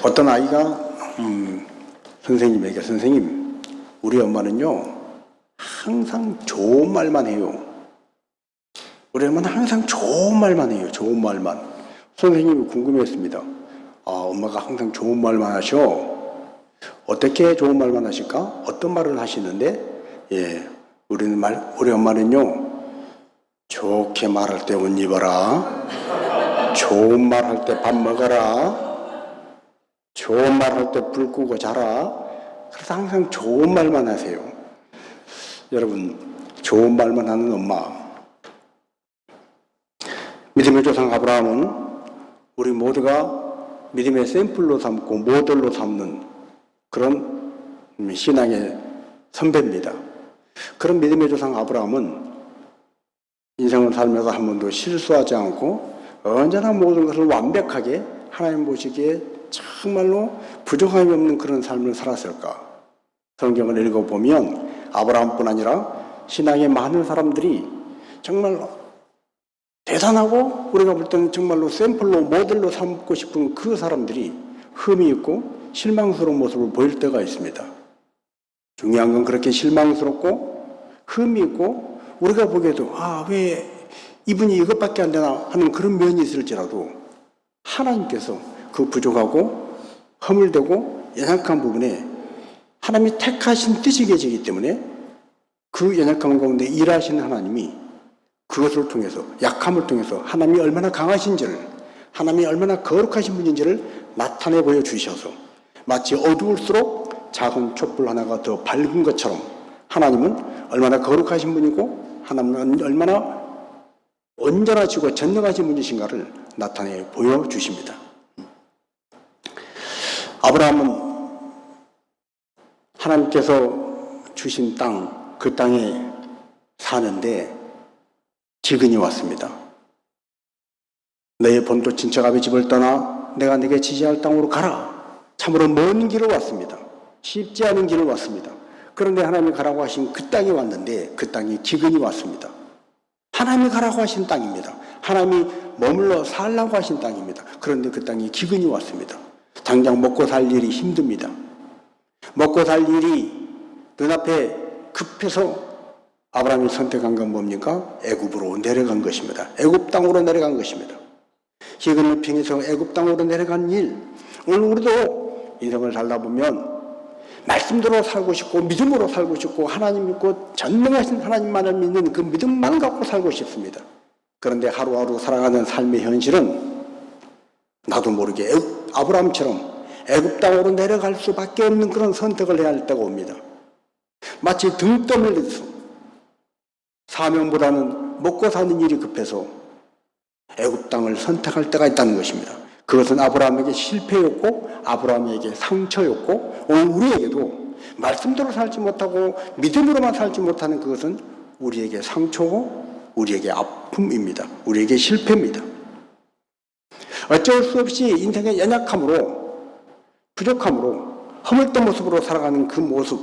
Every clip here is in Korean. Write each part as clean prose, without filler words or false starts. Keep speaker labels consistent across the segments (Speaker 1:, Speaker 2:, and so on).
Speaker 1: 어떤 아이가 선생님에게, 선생님, 우리 엄마는요 항상 좋은 말만 해요. 우리 엄마는 항상 좋은 말만 해요. 좋은 말만. 선생님이 궁금했습니다. 아, 엄마가 항상 좋은 말만 하셔. 어떻게 좋은 말만 하실까? 어떤 말을 하시는데, 예, 우리 엄마는요 좋게 말할 때 옷 입어라, 좋은 말 할 때 밥 먹어라, 좋은 말 할 때 불 끄고 자라. 그래서 항상 좋은 말만 하세요. 여러분, 좋은 말만 하는 엄마. 믿음의 조상 아브라함은 우리 모두가 믿음의 샘플로 삼고 모델로 삼는 그런 신앙의 선배입니다. 그런 믿음의 조상 아브라함은 인생을 살면서 한 번도 실수하지 않고 언제나 모든 것을 완벽하게 하나님 보시기에 정말로 부족함이 없는 그런 삶을 살았을까? 성경을 읽어보면 아브라함뿐 아니라 신앙의 많은 사람들이 정말로 대단하고 우리가 볼 때는 정말로 샘플로 모델로 삼고 싶은 그 사람들이 흠이 있고 실망스러운 모습을 보일 때가 있습니다. 중요한 건 그렇게 실망스럽고 흠이 있고 우리가 보기에도 왜 이분이 이것밖에 안 되나 하는 그런 면이 있을지라도 하나님께서 그 부족하고 허물되고 연약한 부분에 하나님이 택하신 뜻이 계시기 때문에 그 연약함 가운데 일하시는 하나님이 그것을 통해서, 약함을 통해서 하나님이 얼마나 강하신지를, 하나님이 얼마나 거룩하신 분인지를 나타내 보여주셔서 마치 어두울수록 작은 촛불 하나가 더 밝은 것처럼 하나님은 얼마나 거룩하신 분이고 하나님은 얼마나 온전하시고 전능하신 분이신가를 나타내 보여주십니다. 아브라함은 하나님께서 주신 땅, 그 땅에 사는데 기근이 왔습니다. 너의 본토 친척아비 집을 떠나 내가 네게 지시할 땅으로 가라. 참으로 먼 길을 왔습니다. 쉽지 않은 길을 왔습니다. 그런데 하나님이 가라고 하신 그 땅에 왔는데 그 땅에 기근이 왔습니다. 하나님이 가라고 하신 땅입니다. 하나님이 머물러 살라고 하신 땅입니다. 그런데 그 땅에 기근이 왔습니다. 당장 먹고 살 일이 힘듭니다. 먹고 살 일이 눈앞에 급해서 아브라함이 선택한 건 뭡니까? 애굽으로 내려간 것입니다. 애굽 땅으로 내려간 것입니다. 기근을 피해서 애굽 땅으로 내려간 일. 오늘 우리도 인생을 살다 보면 말씀대로 살고 싶고 믿음으로 살고 싶고 하나님 믿고 전능하신 하나님만을 믿는 그 믿음만 갖고 살고 싶습니다. 그런데 하루하루 살아가는 삶의 현실은 나도 모르게 아브라함처럼 애굽 땅으로 내려갈 수밖에 없는 그런 선택을 해야 할 때가 옵니다. 마치 등 떠밀려서 사명보다는 먹고 사는 일이 급해서 애굽 땅을 선택할 때가 있다는 것입니다. 그것은 아브라함에게 실패였고 아브라함에게 상처였고 오늘 우리에게도 말씀대로 살지 못하고 믿음으로만 살지 못하는 그것은 우리에게 상처고 우리에게 아픔입니다. 우리에게 실패입니다. 어쩔 수 없이 인생의 연약함으로 부족함으로 허물된 모습으로 살아가는 그 모습,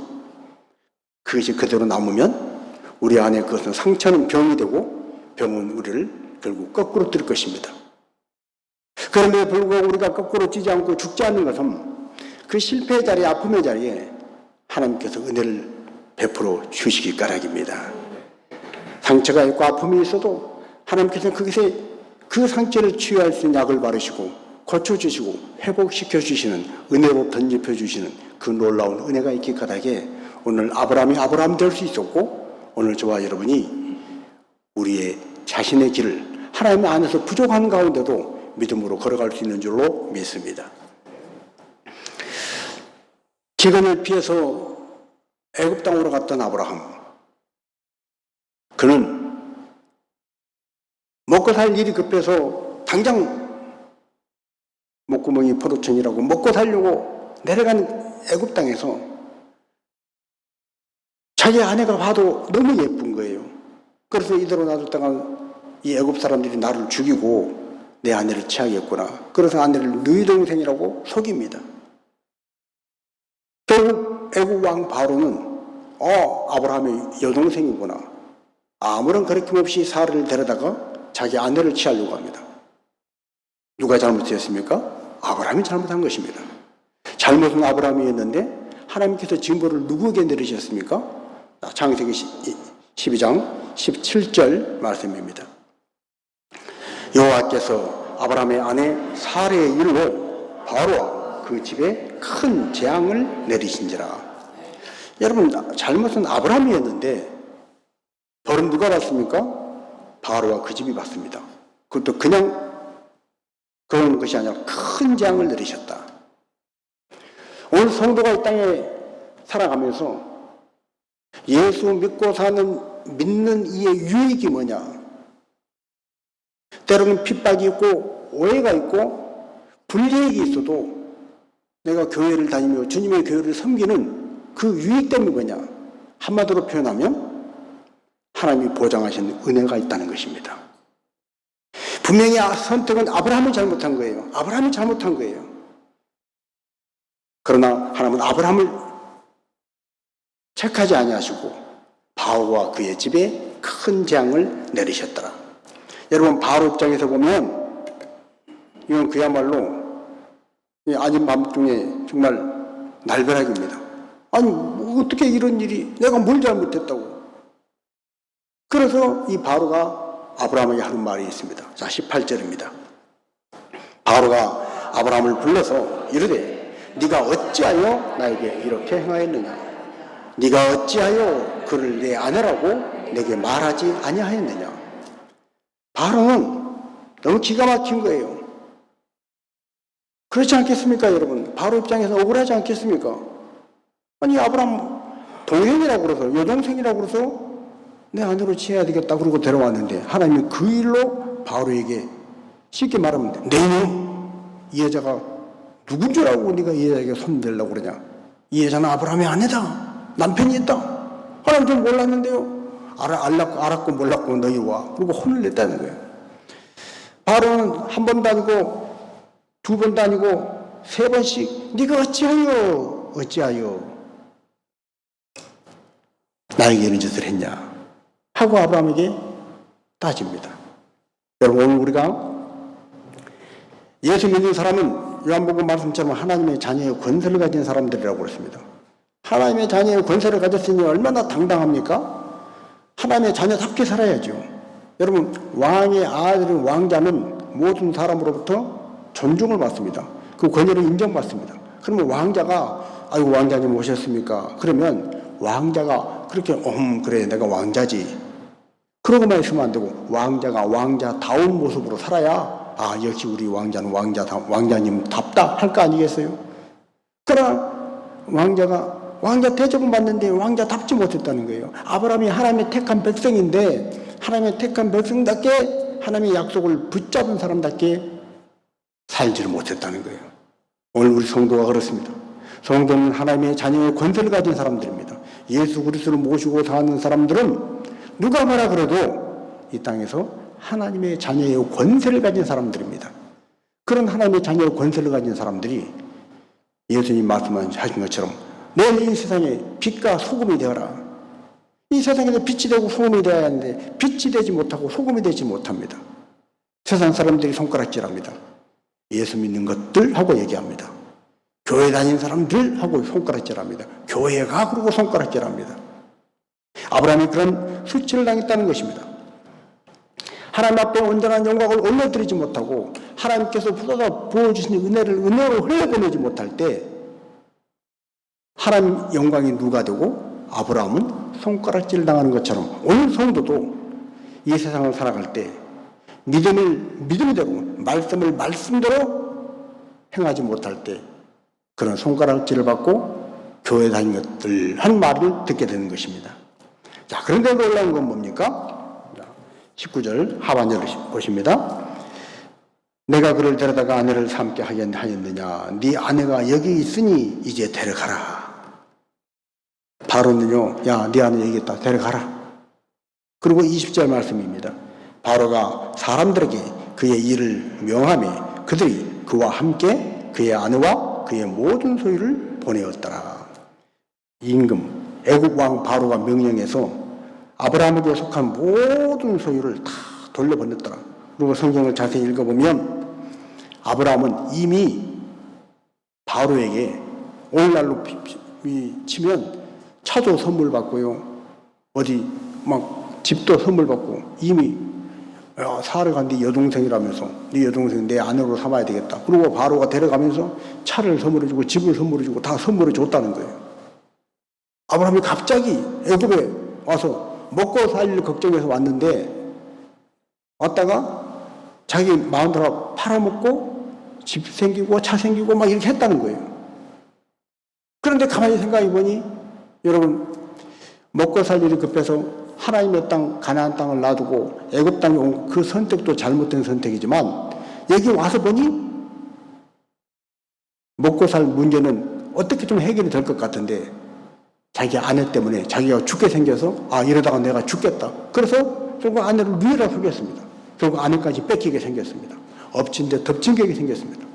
Speaker 1: 그것이 그대로 남으면 우리 안에 그것은 상처는 병이 되고 병은 우리를 결국 거꾸로 뜰 것입니다. 그런데 불구하고 우리가 거꾸로 찌지 않고 죽지 않는 것은 그 실패의 자리에, 아픔의 자리에 하나님께서 은혜를 베풀어 주시기 까닭입니다. 상처가 있고 아픔이 있어도 하나님께서 거기서 그 상처를 치유할 수 있는 약을 바르시고 고쳐주시고 회복시켜주시는, 은혜로 덧입혀주시는 그 놀라운 은혜가 있기 까닭에 오늘 아브라함이 아브라함 될 수 있었고 오늘 저와 여러분이 우리의 자신의 길을 하나님 안에서 부족한 가운데도 믿음으로 걸어갈 수 있는 줄로 믿습니다. 기근을 피해서 애굽 땅으로 갔던 아브라함, 그는 먹고 살 일이 급해서 당장 목구멍이 포도청이라고 먹고 살려고 내려간 애굽 땅에서 자기 아내가 봐도 너무 예쁜 거예요. 그래서 이대로 놔뒀다가 이 애굽 사람들이 나를 죽이고 내 아내를 취하겠구나. 그래서 아내를 너희 동생이라고 속입니다. 결국 애굽 왕 바로는 아브라함의 여동생이구나. 아무런 거리낌 없이 사라를 데려다가 자기 아내를 취하려고 합니다. 누가 잘못했습니까? 아브라함이 잘못한 것입니다. 잘못은 아브라함이었는데 하나님께서 징벌을 누구에게 내리셨습니까? 창세기 12장 17절 말씀입니다. 여호와께서 아브라함의 아내 사레의 일로 바로와 그 집에 큰 재앙을 내리신지라. 여러분, 잘못은 아브라함이었는데 벌은 누가 받습니까? 바로와 그 집이 받습니다. 그것도 그냥 그런 것이 아니라 큰 재앙을 내리셨다. 오늘 성도가 이 땅에 살아가면서 예수 믿고 믿는 이의 유익이 뭐냐? 때로는 핍박이 있고 오해가 있고 불이익이 있어도 내가 교회를 다니며 주님의 교회를 섬기는 그 유익 때문이 뭐냐? 한마디로 표현하면 하나님이 보장하신 은혜가 있다는 것입니다. 분명히 선택은 아브라함이 잘못한 거예요. 아브라함이 잘못한 거예요. 그러나 하나님은 아브라함을 책하지 아니하시고 바로와 그의 집에 큰 재앙을 내리셨더라. 여러분, 바로 입장에서 보면 이건 그야말로 아닌 밤중에 정말 날벼락입니다. 아니, 어떻게 이런 일이, 내가 뭘 잘못했다고. 그래서 이 바로가 아브라함에게 하는 말이 있습니다. 자, 18절입니다. 바로가 아브라함을 불러서 이르되 네가 어찌하여 나에게 이렇게 행하였느냐? 네가 어찌하여 그를 내 아내라고 내게 말하지 아니하였느냐? 바로는 너무 기가 막힌 거예요. 그렇지 않겠습니까, 여러분? 바로 입장에서 억울하지 않겠습니까? 아니, 아브라함 동생이라고 그래서, 여동생이라고 그래서 내 아내로 취해야 되겠다 그러고 데려왔는데 하나님이 그 일로 바로에게 쉽게 말하면 내 이놈, 이 여자가 누군 줄 알고 네가 이 여자에게 손대려고 그러냐? 이 여자는 아브라함의 아내다. 남편이 있다. 하나님 좀 몰랐는데요. 알았고 몰랐고 너희 와. 그리고 혼을 냈다는 거예요. 바로는 한 번도 아니고 두 번도 아니고 세 번씩 네가 어찌하여 나에게 이런 짓을 했냐 하고 아브라함에게 따집니다. 여러분, 오늘 우리가 예수 믿는 사람은 요한복음 말씀처럼 하나님의 자녀의 권세를 가진 사람들이라고 그랬습니다. 하나님의 자녀의 권세를 가졌으니 얼마나 당당합니까? 하나님의 자녀답게 살아야죠. 여러분, 왕의 아들인 왕자는 모든 사람으로부터 존중을 받습니다. 그 권위를 인정받습니다. 그러면 왕자가 아이고 왕자님 오셨습니까? 그러면 왕자가 그렇게 그래 내가 왕자지 그러고만 있으면 안 되고 왕자가 왕자다운 모습으로 살아야 역시 우리 왕자는 왕자님답다 할 거 아니겠어요? 그러나 왕자 대접은 받는데 왕자답지 못했다는 거예요. 아브라함이 하나님의 택한 백성인데 하나님의 택한 백성답게 하나님의 약속을 붙잡은 사람답게 살지를 못했다는 거예요. 오늘 우리 성도가 그렇습니다. 성도는 하나님의 자녀의 권세를 가진 사람들입니다. 예수 그리스도를 모시고 사는 사람들은 누가 뭐라 그래도 이 땅에서 하나님의 자녀의 권세를 가진 사람들입니다. 그런 하나님의 자녀의 권세를 가진 사람들이 예수님 말씀하신 것처럼 내 이 세상에 빛과 소금이 되어라. 이 세상에서 빛이 되고 소금이 되어야 하는데 빛이 되지 못하고 소금이 되지 못합니다. 세상 사람들이 손가락질합니다. 예수 믿는 것들 하고 얘기합니다. 교회 다니는 사람들 하고 손가락질합니다. 교회가 그러고 손가락질합니다. 아브라함이 그런 수치를 당했다는 것입니다. 하나님 앞에 온전한 영광을 올려드리지 못하고 하나님께서 부어주신 은혜로 흘려보내지 못할 때 하나님 영광이 누가 되고 아브라함은 손가락질 당하는 것처럼 오늘 성도도 이 세상을 살아갈 때 믿음을 믿음대로 말씀을 말씀대로 행하지 못할 때 그런 손가락질을 받고 교회 다니는 것들 한 말을 듣게 되는 것입니다. 자, 그런데 놀라운 건 뭡니까? 19절 하반절을 보십니다. 내가 그를 데려다가 아내를 삼게 하였느냐? 네 아내가 여기 있으니 이제 데려가라. 바로는요, 야, 네 아내 여기 있다. 데려가라. 그리고 20절 말씀입니다. 바로가 사람들에게 그의 일을 명하며 그들이 그와 함께 그의 아내와 그의 모든 소유를 보내었더라. 임금 애국 왕 바로가 명령해서 아브라함에게 속한 모든 소유를 다 돌려보냈더라. 그리고 성경을 자세히 읽어보면 아브라함은 이미 바로에게 오늘날로 치면 차도 선물 받고요. 어디 막 집도 선물 받고 이미 살아간데 여동생이라면서 네 여동생 내 아내로 삼아야 되겠다. 그리고 바로가 데려가면서 차를 선물해주고 집을 선물해주고 다 선물해 줬다는 거예요. 아브라함이 갑자기 애굽에 와서 먹고 살 일 걱정해서 왔는데 왔다가 자기 마음대로 팔아먹고 집 생기고 차 생기고 막 이렇게 했다는 거예요. 그런데 가만히 생각해 보니 여러분 먹고 살 일이 급해서 하나님의 땅 가나안 땅을 놔두고 애굽 땅에 온 그 선택도 잘못된 선택이지만 여기 와서 보니 먹고 살 문제는 어떻게 좀 해결이 될 것 같은데 자기 아내 때문에 자기가 죽게 생겨서 이러다가 내가 죽겠다. 그래서 결국 아내를 위에다 속였습니다. 결국 아내까지 뺏기게 생겼습니다. 엎친 데 덮친 격이 생겼습니다.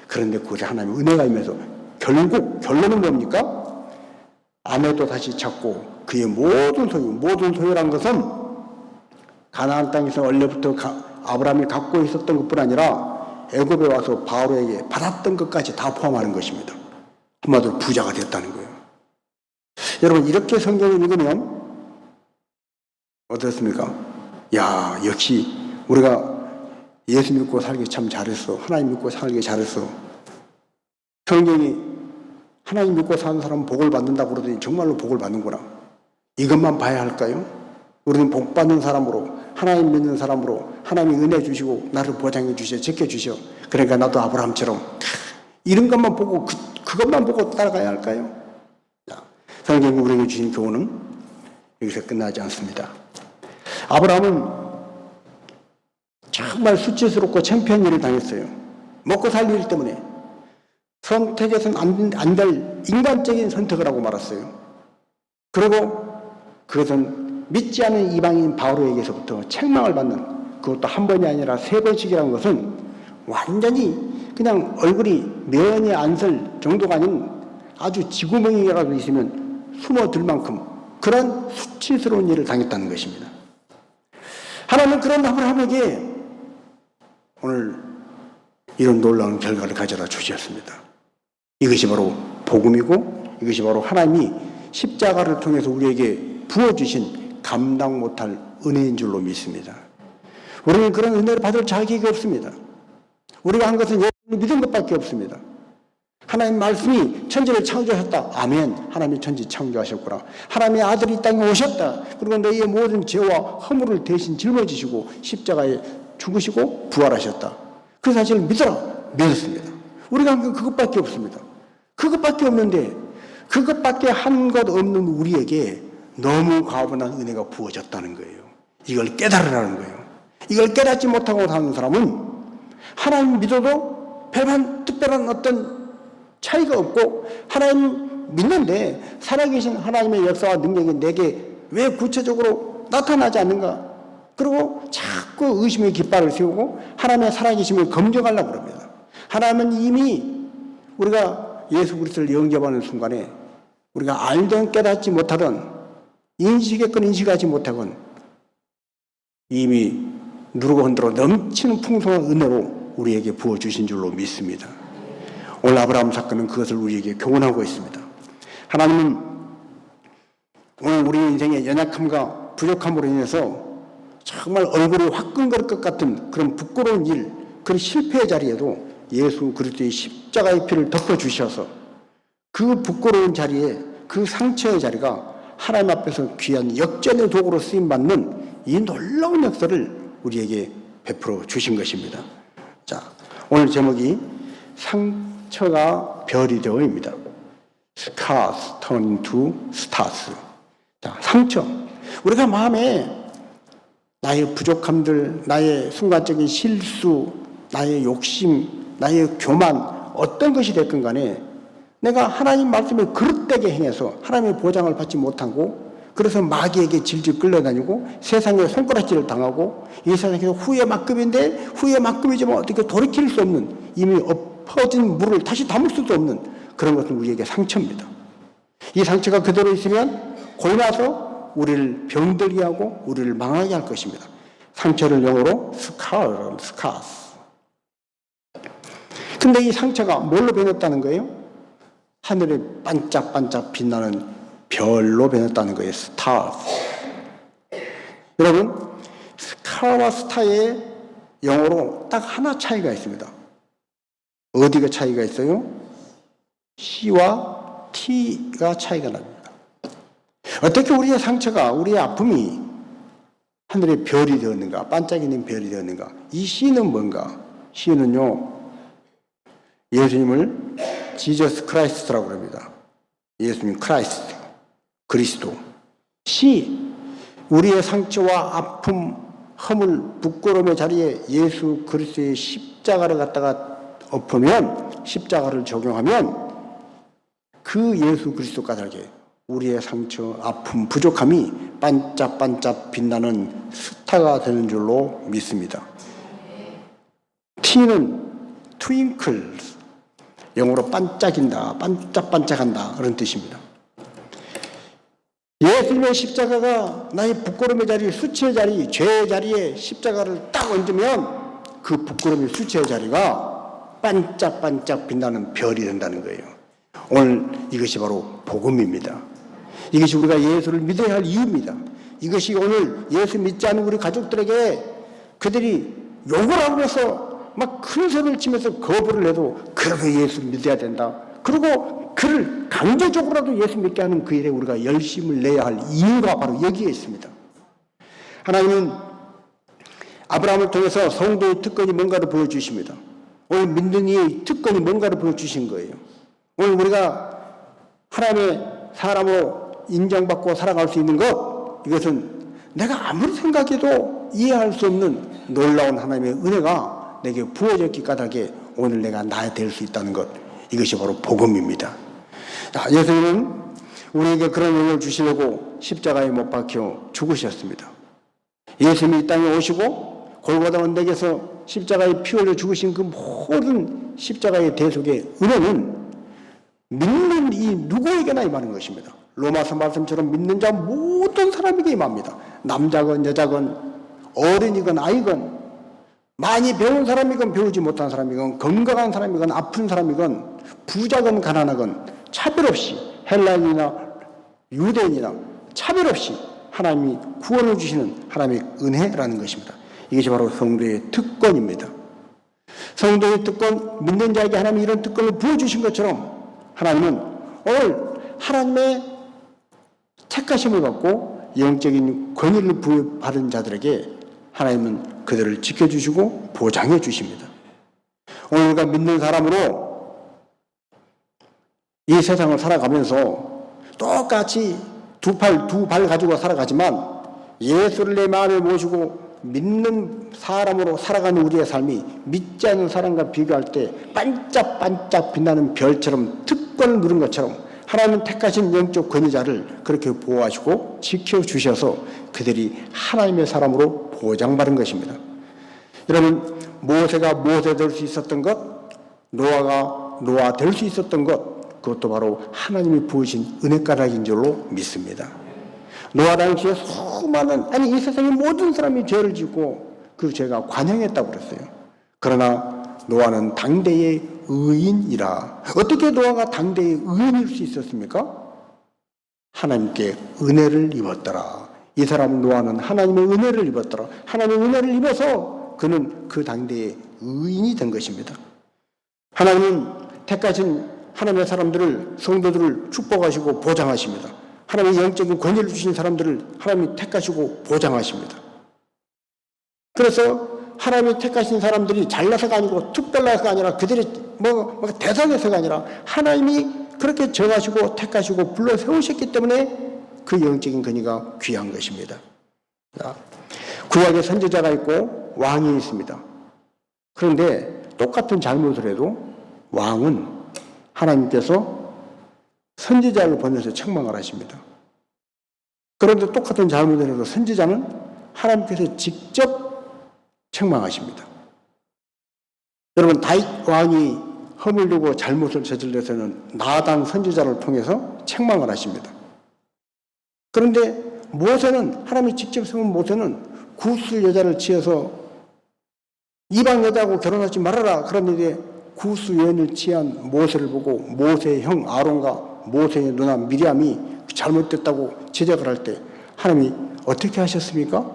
Speaker 1: 그런데 그것이 하나님의 은혜가 임해서 결국 결론은 뭡니까? 아내도 다시 찾고 그의 모든 소유란 것은 가나안 땅에서 원래부터 아브라함이 갖고 있었던 것뿐 아니라 애굽에 와서 바로에게 받았던 것까지 다 포함하는 것입니다. 한마디로 부자가 됐다는 거예요. 여러분 이렇게 성경을 읽으면 어떻습니까? 야 역시 우리가 예수 믿고 살기 참 잘했어. 하나님 믿고 살기 잘했어. 성경이 하나님 믿고 사는 사람은 복을 받는다고 그러더니 정말로 복을 받는구나. 이것만 봐야 할까요? 우리는 복 받는 사람으로 하나님 믿는 사람으로 하나님이 은혜 주시고 나를 보장해 주셔 지켜주셔. 그러니까 나도 아브라함처럼 이런 것만 보고 그것만 보고 따라가야 할까요? 성경이 우리에게 주신 교훈은 여기서 끝나지 않습니다. 아브라함은 정말 수치스럽고 창피한 일을 당했어요. 먹고 살 일 때문에 선택해서는 안 될 인간적인 선택을 하고 말았어요. 그리고 그것은 믿지 않은 이방인 바로에게서부터 책망을 받는, 그것도 한 번이 아니라 3번씩이라는 것은 완전히 그냥 얼굴이 면에 안 설 정도가 아닌 아주 지구멍이라도 있으면 숨어들 만큼 그런 수치스러운 일을 당했다는 것입니다. 하나님은 그런 아브라함에게 오늘 이런 놀라운 결과를 가져다 주셨습니다. 이것이 바로 복음이고 이것이 바로 하나님이 십자가를 통해서 우리에게 부어주신 감당 못할 은혜인 줄로 믿습니다. 우리는 그런 은혜를 받을 자격이 없습니다. 우리가 한 것은 예수님을 믿은 것밖에 없습니다. 하나님 말씀이 천지를 창조하셨다. 아멘. 하나님이 천지 창조하셨구나. 하나님의 아들이 이 땅에 오셨다. 그리고 너희의 모든 죄와 허물을 대신 짊어지시고 십자가에 죽으시고 부활하셨다. 그 사실을 믿었습니다. 우리가 한 건 그것밖에 없습니다. 그것밖에 없는데 그것밖에 한 것 없는 우리에게 너무 과분한 은혜가 부어졌다는 거예요. 이걸 깨달으라는 거예요. 이걸 깨닫지 못하고 사는 사람은 하나님 믿어도 별반 특별한 어떤 차이가 없고 하나님 믿는데 살아계신 하나님의 역사와 능력이 내게 왜 구체적으로 나타나지 않는가? 그리고 자꾸 의심의 깃발을 세우고 하나님의 살아계심을 검증하려고 합니다. 하나님은 이미 우리가 예수 그리스도를 영접하는 순간에 우리가 알던 깨닫지 못하던 인식했건 인식하지 못하건 이미 누르고 흔들어 넘치는 풍성한 은혜로 우리에게 부어주신 줄로 믿습니다. 오늘 아브라함 사건은 그것을 우리에게 교훈하고 있습니다. 하나님은 오늘 우리 인생의 연약함과 부족함으로 인해서 정말 얼굴이 화끈거릴 것 같은 그런 부끄러운 일, 그런 실패의 자리에도 예수 그리스도의 십자가의 피를 덮어주셔서 그 부끄러운 자리에 그 상처의 자리가 하나님 앞에서 귀한 역전의 도구로 쓰임받는 이 놀라운 역사를 우리에게 베풀어 주신 것입니다. 자, 오늘 제목이 상처가 별이 되어입니다. Scars turn into stars. 자, 상처. 우리가 마음에 나의 부족함들, 나의 순간적인 실수, 나의 욕심, 나의 교만, 어떤 것이 됐건 간에 내가 하나님 말씀에 그릇되게 행해서 하나님의 보장을 받지 못하고 그래서 마귀에게 질질 끌려다니고 세상에 손가락질을 당하고 이 세상에서 후회 막급인데 후회 막급이지만 어떻게 돌이킬 수 없는 이미 엎어진 물을 다시 담을 수도 없는 그런 것은 우리에게 상처입니다. 이 상처가 그대로 있으면 골마서 우리를 병들게 하고 우리를 망하게 할 것입니다. 상처를 영어로 scars. 근데 이 상처가 뭘로 변했다는 거예요? 하늘에 반짝반짝 빛나는 별로 변했다는 거예요. 스타스. 여러분, 스타와 스타의 영어로 딱 하나 차이가 있습니다. 어디가 차이가 있어요? C와 T가 차이가 납니다. 어떻게 우리의 상처가, 우리의 아픔이 하늘의 별이 되었는가, 반짝이는 별이 되었는가? 이 C는 뭔가? C는요, 예수님을 지저스 크라이스트라고 합니다. 예수님 크라이스트, 그리스도. C, 우리의 상처와 아픔, 허물, 부끄러움의 자리에 예수 그리스도의 십자가를 갖다가 엎으면, 십자가를 적용하면 그 예수 그리스도 까닭에 우리의 상처, 아픔, 부족함이 반짝반짝 빛나는 스타가 되는 줄로 믿습니다. T는 twinkles, 영어로 반짝인다, 반짝반짝한다 그런 뜻입니다. 예수님의 십자가가 나의 부끄러움의 자리, 수치의 자리, 죄의 자리에 십자가를 딱 얹으면 그 부끄러움의 수치의 자리가 반짝반짝 빛나는 별이 된다는 거예요. 오늘 이것이 바로 복음입니다. 이것이 우리가 예수를 믿어야 할 이유입니다. 이것이 오늘 예수 믿지 않은 우리 가족들에게 그들이 욕을 하고 해서 막 큰 소리를 치면서 거부를 해도 그래도 예수 믿어야 된다. 그리고 그를 강제적으로라도 예수 믿게 하는 그 일에 우리가 열심을 내야 할 이유가 바로 여기에 있습니다. 하나님은 아브라함을 통해서 성도의 특권이 뭔가를 보여주십니다. 오늘 믿는 이의 특권이 뭔가를 보여주신 거예요. 오늘 우리가 하나님의 사람으로 인정받고 살아갈 수 있는 것, 이것은 내가 아무리 생각해도 이해할 수 없는 놀라운 하나님의 은혜가 내게 부어졌기 까닭에 오늘 내가 나야 될 수 있다는 것, 이것이 바로 복음입니다. 예수님은 우리에게 그런 은혜를 주시려고 십자가에 못 박혀 죽으셨습니다. 예수님이 이 땅에 오시고 골고다 언덕에서 십자가에 피 흘려 죽으신 그 모든 십자가의 대속의 은혜는 믿는 이 누구에게나 임하는 것입니다. 로마서 말씀처럼 믿는 자 모든 사람에게 임합니다. 남자건 여자건 어른이건 아이건 많이 배운 사람이건 배우지 못한 사람이건 건강한 사람이건 아픈 사람이건 부자건 가난하건 차별 없이 헬라인이나 유대인이나 차별 없이 하나님이 구원을 주시는 하나님의 은혜라는 것입니다. 이것이 바로 성도의 특권입니다. 성도의 특권, 믿는 자에게 하나님이 이런 특권을 부어주신 것처럼 하나님은 오늘 하나님의 택하심을 받고 영적인 권위를 부여받은 자들에게 하나님은 그들을 지켜주시고 보장해 주십니다. 오늘 우리가 믿는 사람으로 이 세상을 살아가면서 똑같이 두 발 가지고 살아가지만 예수를 내 마음에 모시고 믿는 사람으로 살아가는 우리의 삶이 믿지 않는 사람과 비교할 때 반짝반짝 빛나는 별처럼 특권을 누린 것처럼 하나님은 택하신 영적 권위자를 그렇게 보호하시고 지켜주셔서 그들이 하나님의 사람으로 보장받은 것입니다. 여러분, 모세가 모세 될 수 있었던 것, 노아가 노아 될 수 있었던 것, 그것도 바로 하나님이 부으신 은혜가락인 줄로 믿습니다. 노아 당시에 수많은, 이 세상의 모든 사람이 죄를 짓고 그 죄가 관영했다고 그랬어요. 그러나 노아는 당대의 의인이라. 어떻게 노아가 당대의 의인일 수 있었습니까? 하나님께 은혜를 입었더라. 이 사람 노아는 하나님의 은혜를 입었더라. 하나님의 은혜를 입어서 그는 그 당대의 의인이 된 것입니다. 하나님은 택하신 하나님의 사람들을, 성도들을 축복하시고 보장하십니다. 하나님의 영적인 권위를 주신 사람들을 하나님이 택하시고 보장하십니다. 그래서 하나님이 택하신 사람들이 잘나서가 아니고 특별나서가 아니라 그들이 대단해서가 아니라 하나님이 그렇게 정하시고 택하시고 불러 세우셨기 때문에 그 영적인 권위가 귀한 것입니다. 구약에 선지자가 있고 왕이 있습니다. 그런데 똑같은 잘못을 해도 왕은 하나님께서 선지자를 보내서 책망을 하십니다. 그런데 똑같은 잘못을 해도 선지자는 하나님께서 직접 책망하십니다. 여러분, 다윗 왕이 허물리고 잘못을 저질러서는 나단 선지자를 통해서 책망을 하십니다. 그런데 모세는, 하나님이 직접 세운 모세는 구스 여자를 지어서 이방 여자하고 결혼하지 말아라 그랬는데 구수연을 취한 모세를 보고 모세의 형 아론과 모세의 누나 미리암이 잘못됐다고 지적을 할 때 하나님이 어떻게 하셨습니까?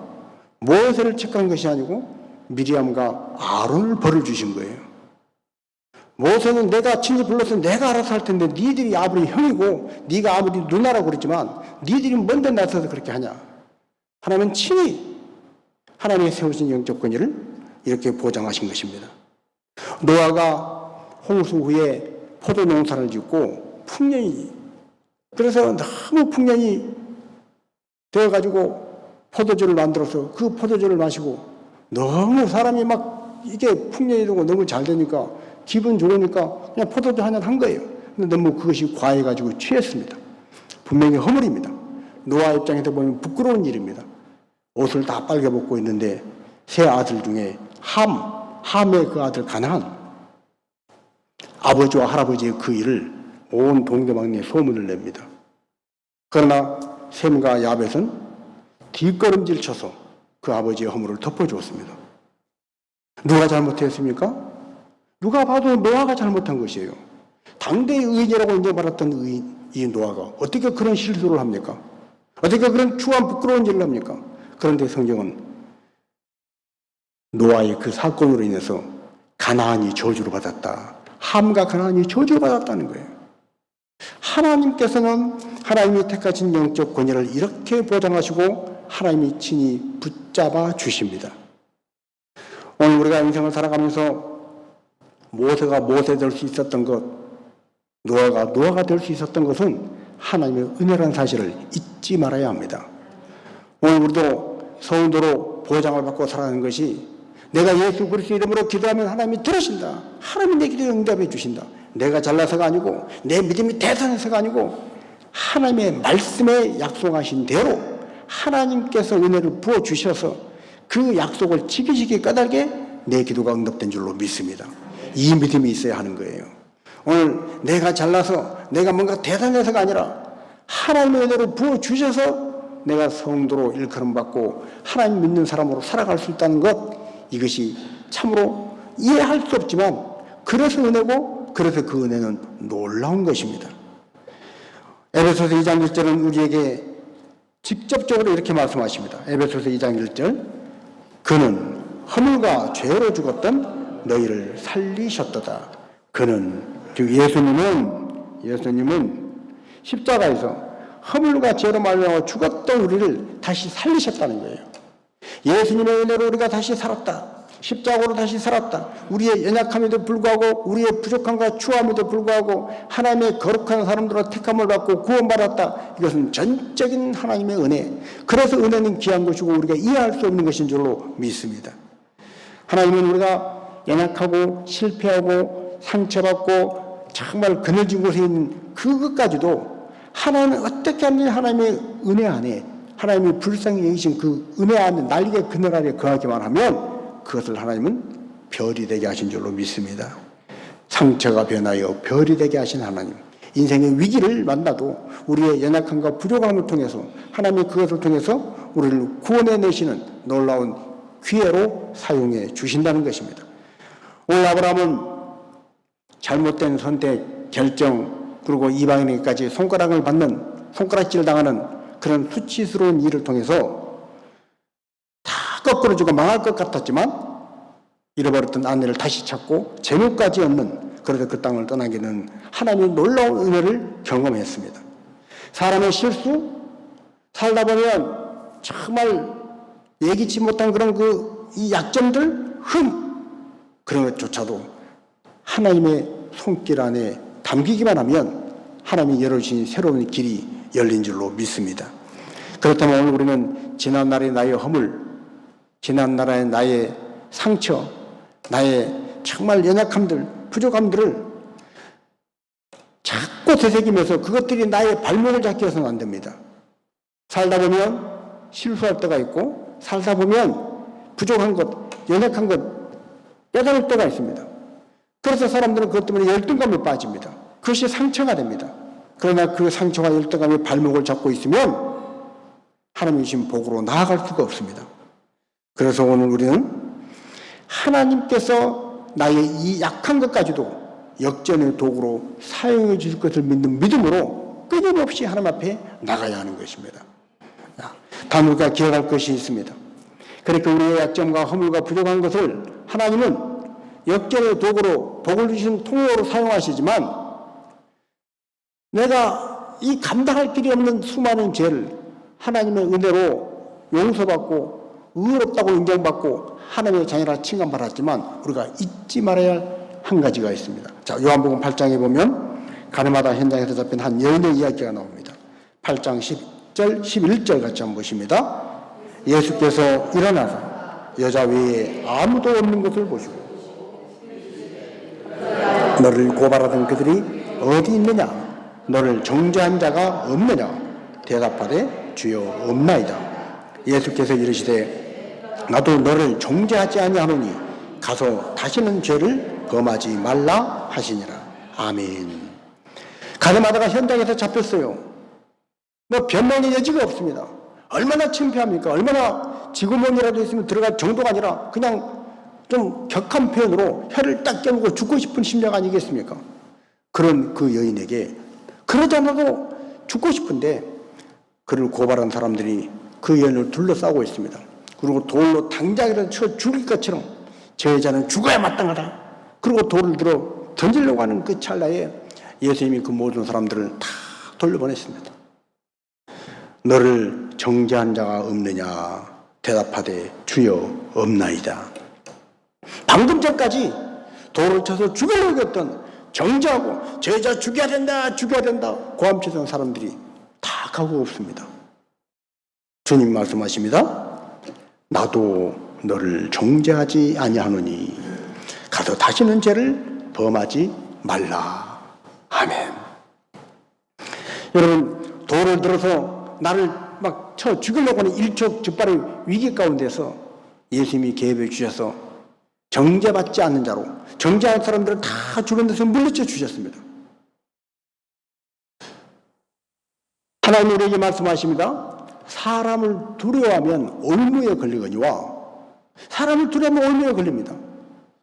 Speaker 1: 모세를 책한 것이 아니고 미리암과 아론을 벌을 주신 거예요. 모세는 내가 친히 불러서 내가 알아서 할 텐데 니들이 아무리 형이고 네가 아무리 누나라고 그랬지만 니들이 먼저 나서서 그렇게 하냐. 하나님은 친히 하나님이 세우신 영적 권위를 이렇게 보장하신 것입니다. 노아가 홍수 후에 포도 농사를 짓고 풍년이, 그래서 너무 풍년이 되어가지고 포도주를 만들어서 그 포도주를 마시고 너무 사람이 막 이게 풍년이 되고 너무 잘 되니까 기분 좋으니까 그냥 포도주 한 잔 한 거예요. 근데 너무 그것이 과해가지고 취했습니다. 분명히 허물입니다. 노아 입장에서 보면 부끄러운 일입니다. 옷을 다 빨개 벗고 있는데 세 아들 중에 함의 그 아들 가나안, 아버지와 할아버지의 그 일을 온 동대방에 소문을 냅니다. 그러나 셈과 야벳은 뒷걸음질 쳐서 그 아버지의 허물을 덮어주었습니다. 누가 잘못했습니까? 누가 봐도 노아가 잘못한 것이에요. 당대의 의인이라고 인정받았던 의인, 이 노아가 어떻게 그런 실수를 합니까? 어떻게 그런 추한 부끄러운 일을 합니까? 그런데 성경은 노아의 그 사건으로 인해서 가나안이 저주를 받았다. 함과 가나안이 저주를 받았다는 거예요. 하나님께서는 하나님이 택하신 영적 권위를 이렇게 보장하시고 하나님이 친히 붙잡아 주십니다. 오늘 우리가 인생을 살아가면서 모세가 모세 될 수 있었던 것, 노아가 노아가 될 수 있었던 것은 하나님의 은혜라는 사실을 잊지 말아야 합니다. 오늘 우리도 성도로 보장을 받고 살아가는 것이 내가 예수 그리스도 이름으로 기도하면 하나님이 들으신다. 하나님이 내 기도에 응답해 주신다. 내가 잘나서가 아니고 내 믿음이 대단해서가 아니고 하나님의 말씀에 약속하신 대로 하나님께서 은혜를 부어주셔서 그 약속을 지키시기 까닭에 내 기도가 응답된 줄로 믿습니다. 이 믿음이 있어야 하는 거예요. 오늘 내가 잘나서 내가 뭔가 대단해서가 아니라 하나님의 은혜를 부어주셔서 내가 성도로 일컬음받고 하나님 믿는 사람으로 살아갈 수 있다는 것, 이것이 참으로 이해할 수 없지만 그래서 은혜고 그래서 그 은혜는 놀라운 것입니다. 에베소서 2장 1절은 우리에게 직접적으로 이렇게 말씀하십니다. 에베소서 2장 1절, 그는 허물과 죄로 죽었던 너희를 살리셨도다. 그는, 즉 예수님은 십자가에서 허물과 죄로 말미암아 죽었던 우리를 다시 살리셨다는 거예요. 예수님의 은혜로 우리가 다시 살았다. 십자가로 다시 살았다. 우리의 연약함에도 불구하고 우리의 부족함과 추함에도 불구하고 하나님의 거룩한 사람들로 택함을 받고 구원받았다. 이것은 전적인 하나님의 은혜. 그래서 은혜는 귀한 것이고 우리가 이해할 수 없는 것인 줄로 믿습니다. 하나님은 우리가 연약하고 실패하고 상처받고 정말 그늘진 곳에 있는 그것까지도 하나님은 어떻게 하면 하나님의 은혜 안에 하나님이 불쌍히 여기신 그 은혜 안에 날개 그늘 아래 거하기만 하면 그것을 하나님은 별이 되게 하신 줄로 믿습니다. 상처가 변하여 별이 되게 하신 하나님, 인생의 위기를 만나도 우리의 연약함과 부족함을 통해서 하나님이 그것을 통해서 우리를 구원해내시는 놀라운 기회로 사용해 주신다는 것입니다. 오늘 아브라함은 잘못된 선택, 결정, 그리고 이방인에게까지 손가락질 당하는 그런 수치스러운 일을 통해서 다 거꾸로지고 망할 것 같았지만 잃어버렸던 아내를 다시 찾고 재물까지 얻는, 그래서 그 땅을 떠나게 된 하나님의 놀라운 은혜를 경험했습니다. 사람의 실수, 살다 보면 정말 예기치 못한 그런 이 약점들, 그런 것조차도 하나님의 손길 안에 담기기만 하면 하나님이 열어주신 새로운 길이 열린 줄로 믿습니다. 그렇다면 오늘 우리는 지난날의 나의 허물, 지난날의 나의 상처, 나의 정말 연약함들, 부족함들을 자꾸 되새기면서 그것들이 나의 발목을 잡게 해서는 안 됩니다. 살다 보면 실수할 때가 있고 살다 보면 부족한 것, 연약한 것 깨달을 때가 있습니다. 그래서 사람들은 그것 때문에 열등감에 빠집니다. 그것이 상처가 됩니다. 그러나 그 상처와 열등감이 발목을 잡고 있으면 하나님이 주신 복으로 나아갈 수가 없습니다. 그래서 오늘 우리는 하나님께서 나의 이 약한 것까지도 역전의 도구로 사용해 주실 것을 믿는 믿음으로 끊임없이 하나님 앞에 나가야 하는 것입니다. 다음 우리가 기억할 것이 있습니다. 그러니까 우리의 약점과 허물과 부족한 것을 하나님은 역전의 도구로, 복을 주신 통로로 사용하시지만 내가 이 감당할 길이 없는 수많은 죄를 하나님의 은혜로 용서받고 의롭다고 인정받고 하나님의 자녀라 칭함받았지만 우리가 잊지 말아야 할 한 가지가 있습니다. 자, 요한복음 8장에 보면 가늠하다 현장에서 잡힌 한 여인의 이야기가 나옵니다. 8장 10절 11절 같이 한번 보십니다. 예수께서 일어나서 여자 외에 아무도 없는 것을 보시고 너를 고발하던 그들이 어디 있느냐? 너를 정죄한 자가 없느냐? 대답하되 주여 없나이다. 예수께서 이르시되 나도 너를 정죄하지 아니하노니 가서 다시는 죄를 범하지 말라 하시니라. 아멘. 가늠하다가 현장에서 잡혔어요. 뭐 변명의 여지가 없습니다. 얼마나 창피합니까? 얼마나 지구멍이라도 있으면 들어갈 정도가 아니라 그냥 좀 격한 표현으로 혀를 딱 깨물고 죽고 싶은 심령 아니겠습니까? 그런 그 여인에게 그러지 않아도 죽고 싶은데 그를 고발한 사람들이 그 여인을 둘러싸고 있습니다. 그리고 돌로 당장이라도 쳐 죽일 것처럼 저 여자는 죽어야 마땅하다. 그리고 돌을 들어 던지려고 하는 그 찰나에 예수님이 그 모든 사람들을 다 돌려보냈습니다. 너를 정죄한 자가 없느냐? 대답하되 주여 없나이다. 방금 전까지 돌을 쳐서 죽이려고 했던 정죄하고 저 여자 죽여야 된다 죽여야 된다 고함치던 사람들이 다 가고 없습니다. 주님 말씀하십니다. 나도 너를 정죄하지 아니하노니 가서 다시는 죄를 범하지 말라. 아멘. 여러분, 돌을 들어서 나를 막 쳐 죽이려고 하는 일촉즉발의 위기 가운데서 예수님이 계획해 주셔서 정죄받지 않는 자로 정죄할 사람들은 다 죽은 데서 물리쳐 주셨습니다. 하나님 우리에게 말씀하십니다. 사람을 두려워하면 올무에 걸리거니와 사람을 두려워하면 올무에 걸립니다.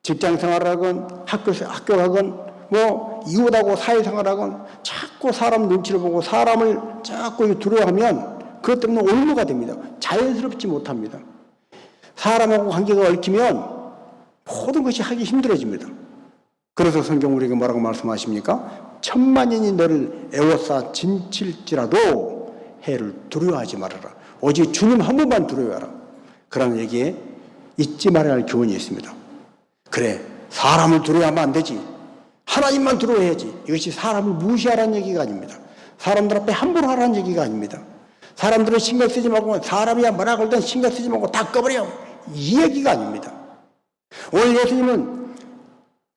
Speaker 1: 직장생활하건 학교하건 뭐 이웃하고 사회생활하건 자꾸 사람 눈치를 보고 사람을 자꾸 두려워하면 그것 때문에 올무가 됩니다. 자연스럽지 못합니다. 사람하고 관계가 얽히면 모든 것이 하기 힘들어집니다. 그래서 성경 우리에게 뭐라고 말씀하십니까? 천만인이 너를 애워싸 진칠지라도 해를 두려워하지 말아라. 오직 주님 한 분만 두려워하라. 그런 얘기에 잊지 말아야 할 교훈이 있습니다. 그래, 사람을 두려워하면 안 되지. 하나님만 두려워해야지. 이것이 사람을 무시하라는 얘기가 아닙니다. 사람들 앞에 함부로 하라는 얘기가 아닙니다. 사람들은 신경 쓰지 말고 사람이야 뭐라 그러든 신경 쓰지 말고 다 꺼버려. 이 얘기가 아닙니다. 오늘 예수님은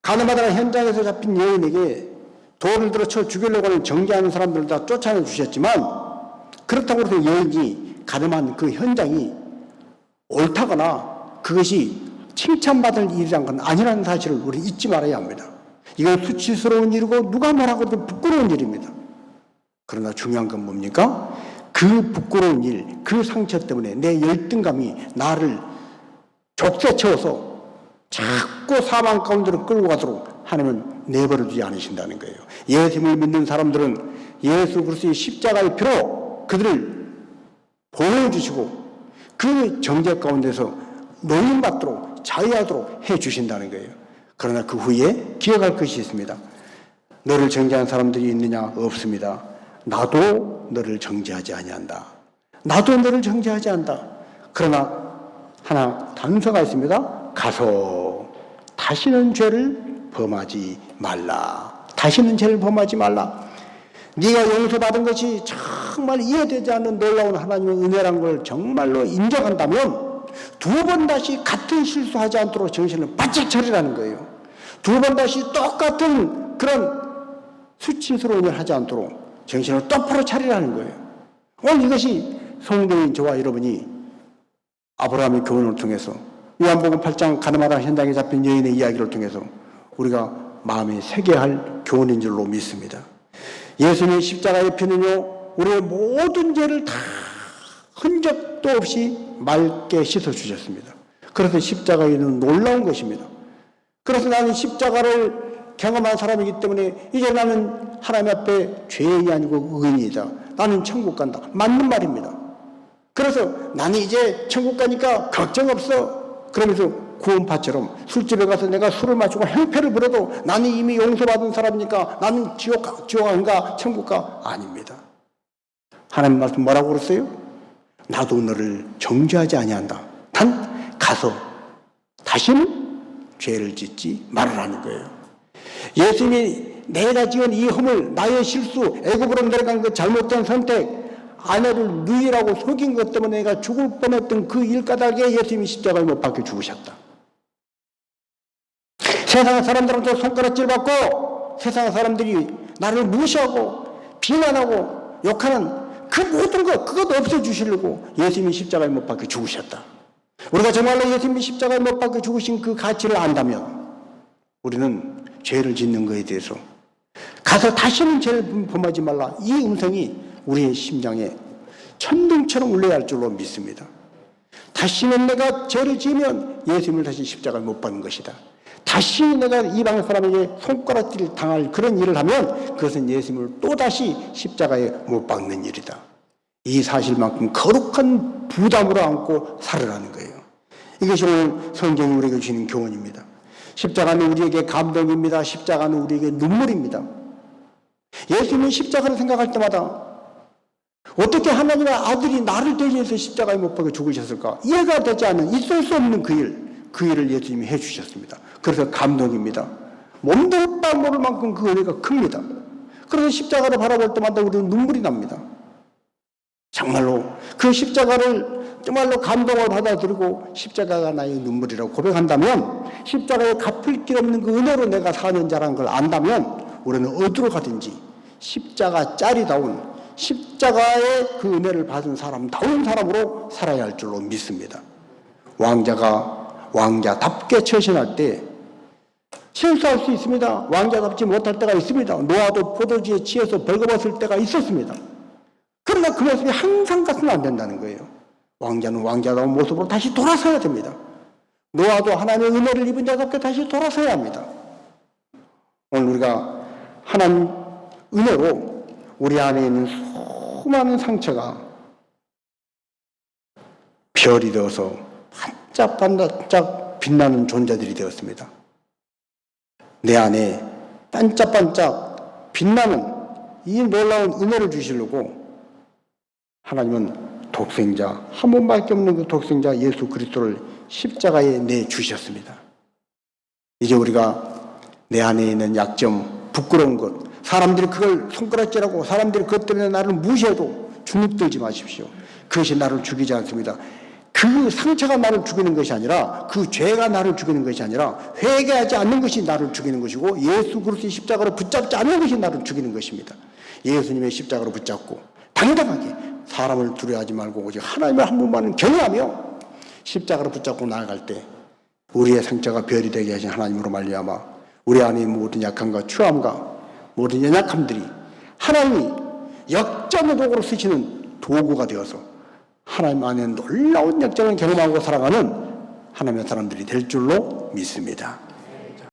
Speaker 1: 가늠하다가 현장에서 잡힌 여인에게 돌을 들어 쳐 죽이려고 하는 정죄하는 사람들을 다 쫓아내 주셨지만 그렇다고 해서 여인이 가늠한 그 현장이 옳다거나 그것이 칭찬받을 일이란 건 아니라는 사실을 우리 잊지 말아야 합니다. 이건 수치스러운 일이고 누가 뭐라고 해도 부끄러운 일입니다. 그러나 중요한 건 뭡니까? 그 부끄러운 일, 그 상처 때문에 내 열등감이 나를 족쇄 채워서 자꾸 사망 가운데로 끌고 가도록 하나님은 내버려두지 않으신다는 거예요. 예수님을 믿는 사람들은 예수 그리스도의 십자가의 피로 그들을 보호해주시고 그 정죄 가운데서 노임받도록 자유하도록 해주신다는 거예요. 그러나 그 후에 기억할 것이 있습니다. 너를 정죄한 사람들이 있느냐? 없습니다. 나도 너를 정죄하지 아니한다. 나도 너를 정죄하지 않는다. 그러나 하나 단서가 있습니다. 가서 다시는 죄를 범하지 말라. 다시는 죄를 범하지 말라. 네가 용서받은 것이 정말 이해되지 않는 놀라운 하나님의 은혜란 걸 정말로 인정한다면 두 번 다시 같은 실수하지 않도록 정신을 바짝 차리라는 거예요. 두 번 다시 똑같은 그런 수치스러운 일을 하지 않도록 정신을 똑바로 차리라는 거예요. 오늘 이것이 성도인 저와 여러분이 아브라함의 교훈을 통해서 요한복음 8장 가늠하다 현장에 잡힌 여인의 이야기를 통해서 우리가 마음에 새겨야 할 교훈인 줄로 믿습니다. 예수님의 십자가의 피는요 우리의 모든 죄를 다 흔적도 없이 맑게 씻어주셨습니다. 그래서 십자가에는 놀라운 것입니다. 그래서 나는 십자가를 경험한 사람이기 때문에 이제 나는 하나님 앞에 죄인이 아니고 의인이다. 나는 천국 간다. 맞는 말입니다. 그래서 나는 이제 천국 가니까 걱정 없어. 그러면서 구원파처럼 술집에 가서 내가 술을 마시고 행패를 부려도 나는 이미 용서받은 사람이니까 나는 지옥 안 가, 천국 가. 아닙니다. 하나님 말씀 뭐라고 그랬어요? 나도 너를 정죄하지 아니한다. 단 가서 다시는 죄를 짓지 말으라는 거예요. 예수님이 내가 지은 이 허물, 나의 실수, 애굽으로 내려간 그 잘못된 선택, 아내를 누이라고 속인 것 때문에 내가 죽을 뻔했던 그 일가닥에 예수님이 십자가에 못 박혀 죽으셨다. 세상 사람들한테 손가락질 받고 세상 사람들이 나를 무시하고 비난하고 욕하는 그 모든 것, 그것 없애주시려고 예수님이 십자가에 못 박혀 죽으셨다. 우리가 정말로 예수님이 십자가에 못 박혀 죽으신 그 가치를 안다면 우리는 죄를 짓는 것에 대해서 가서 다시는 죄를 범하지 말라, 이 음성이 우리의 심장에 천둥처럼 울려야 할 줄로 믿습니다. 다시는 내가 죄를 지으면 예수님을 다시 십자가에 못 박는 것이다. 다시 내가 이방 사람에게 손가락질 당할 그런 일을 하면 그것은 예수님을 또다시 십자가에 못 박는 일이다. 이 사실만큼 거룩한 부담으로 안고 살으라는 거예요. 이것이 오늘 성경이 우리에게 주시는 교훈입니다. 십자가는 우리에게 감동입니다. 십자가는 우리에게 눈물입니다. 예수님은 십자가를 생각할 때마다 어떻게 하나님의 아들이 나를 대신해서 십자가에 못 박혀 죽으셨을까? 이해가 되지 않는, 있을 수 없는 그 일을 예수님이 해주셨습니다. 그래서 감동입니다. 몸둘 바 모를 만큼 그 은혜가 큽니다. 그래서 십자가를 바라볼 때마다 우리는 눈물이 납니다. 정말로 그 십자가를 정말로 감동을 받아들이고 십자가가 나의 눈물이라고 고백한다면, 십자가에 갚을 길 없는 그 은혜로 내가 사는 자라는 걸 안다면 우리는 어디로 가든지 십자가 짜리다운, 십자가의 그 은혜를 받은 사람다운 사람으로 살아야 할 줄로 믿습니다. 왕자가 왕자답게 처신할 때 실수할 수 있습니다. 왕자답지 못할 때가 있습니다. 노아도 포도주에 취해서 벌거벗을 때가 있었습니다. 그러나 그 모습이 항상 같으면 안 된다는 거예요. 왕자는 왕자다운 모습으로 다시 돌아서야 됩니다. 노아도 하나님의 은혜를 입은 자답게 다시 돌아서야 합니다. 오늘 우리가 하나님 은혜로 우리 안에 있는 수많은 상처가 별이 되어서 반짝반짝 빛나는 존재들이 되었습니다. 내 안에 반짝반짝 빛나는 이 놀라운 은혜를 주시려고 하나님은 독생자, 한 번밖에 없는 그 독생자 예수 그리스도를 십자가에 내주셨습니다. 이제 우리가 내 안에 있는 약점, 부끄러운 것, 사람들이 그걸 손가락질하고 사람들이 그것 때문에 나를 무시해도 주눅들지 마십시오. 그것이 나를 죽이지 않습니다. 그 상처가 나를 죽이는 것이 아니라, 그 죄가 나를 죽이는 것이 아니라, 회개하지 않는 것이 나를 죽이는 것이고, 예수 그리스도의 십자가로 붙잡지 않는 것이 나를 죽이는 것입니다. 예수님의 십자가로 붙잡고 당당하게 사람을 두려워하지 말고 오직 하나님을 한 분만은 경외하며 십자가로 붙잡고 나아갈 때 우리의 상처가 별이 되게 하신 하나님으로 말미암아 우리 안에 모든 약함과 추함과 모든 연약함들이 하나님이 역전의 도구로 쓰시는 도구가 되어서 하나님 안에 놀라운 역전을 경험하고 살아가는 하나님의 사람들이 될 줄로 믿습니다.